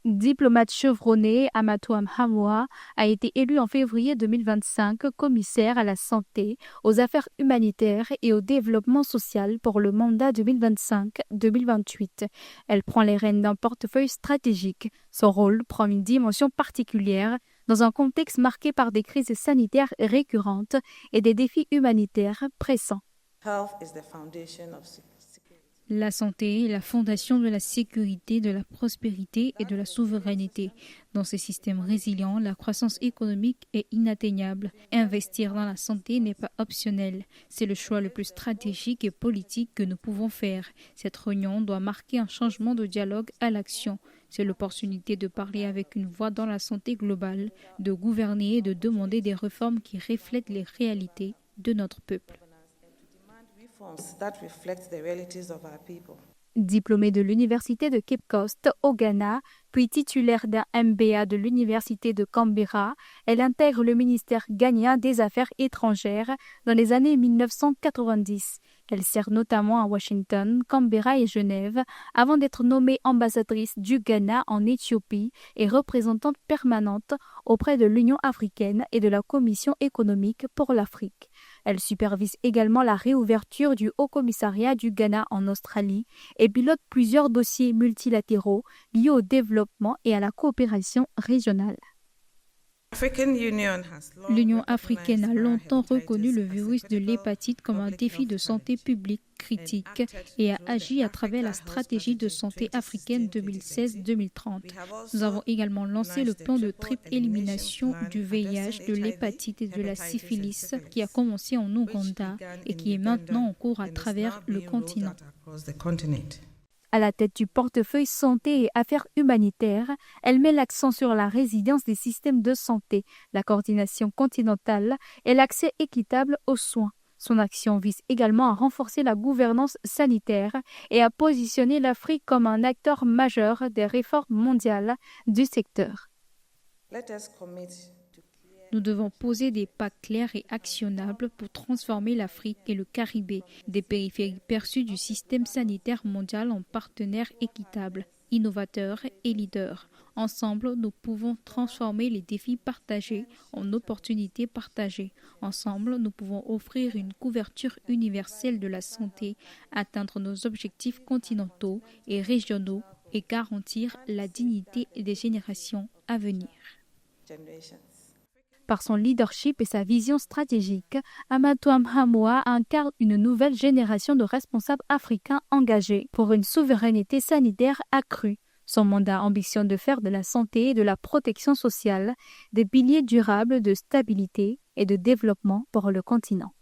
Diplomate chevronné, Amadou Hamwa a été élu en février 2025 commissaire à la santé, aux affaires humanitaires et au développement social pour le mandat 2025-2028. Elle prend les rênes d'un portefeuille stratégique. Son rôle prend une dimension particulière dans un contexte marqué par des crises sanitaires récurrentes et des défis humanitaires pressants. La santé est la fondation de la sécurité, de la prospérité et de la souveraineté. Dans ces systèmes résilients, la croissance économique est inatteignable. Investir dans la santé n'est pas optionnel. C'est le choix le plus stratégique et politique que nous pouvons faire. Cette réunion doit marquer un changement de dialogue à l'action. C'est l'opportunité de parler avec une voix dans la santé globale, de gouverner et de demander des réformes qui reflètent les réalités de notre peuple. Diplômée de l'Université de Cape Coast au Ghana, puis titulaire d'un MBA de l'Université de Canberra, elle intègre le ministère ghanéen des Affaires étrangères dans les années 1990. Elle sert notamment à Washington, Canberra et Genève avant d'être nommée ambassadrice du Ghana en Éthiopie et représentante permanente auprès de l'Union africaine et de la Commission économique pour l'Afrique. Elle supervise également la réouverture du Haut-Commissariat du Ghana en Australie et pilote plusieurs dossiers multilatéraux liés au développement et à la coopération régionale. L'Union africaine a longtemps reconnu le virus de l'hépatite comme un défi de santé publique critique et a agi à travers la stratégie de santé africaine 2016-2030. Nous avons également lancé le plan de triple élimination du VIH, de l'hépatite et de la syphilis qui a commencé en Ouganda et qui est maintenant en cours à travers le continent. À la tête du portefeuille santé et affaires humanitaires, elle met l'accent sur la résilience des systèmes de santé, la coordination continentale et l'accès équitable aux soins. Son action vise également à renforcer la gouvernance sanitaire et à positionner l'Afrique comme un acteur majeur des réformes mondiales du secteur. Nous devons poser des pas clairs et actionnables pour transformer l'Afrique et le Caribé, des périphéries perçues du système sanitaire mondial en partenaires équitables, innovateurs et leaders. Ensemble, nous pouvons transformer les défis partagés en opportunités partagées. Ensemble, nous pouvons offrir une couverture universelle de la santé, atteindre nos objectifs continentaux et régionaux et garantir la dignité des générations à venir. Par son leadership et sa vision stratégique, Amadou Hamwa incarne une nouvelle génération de responsables africains engagés pour une souveraineté sanitaire accrue. Son mandat ambitionne de faire de la santé et de la protection sociale des piliers durables de stabilité et de développement pour le continent.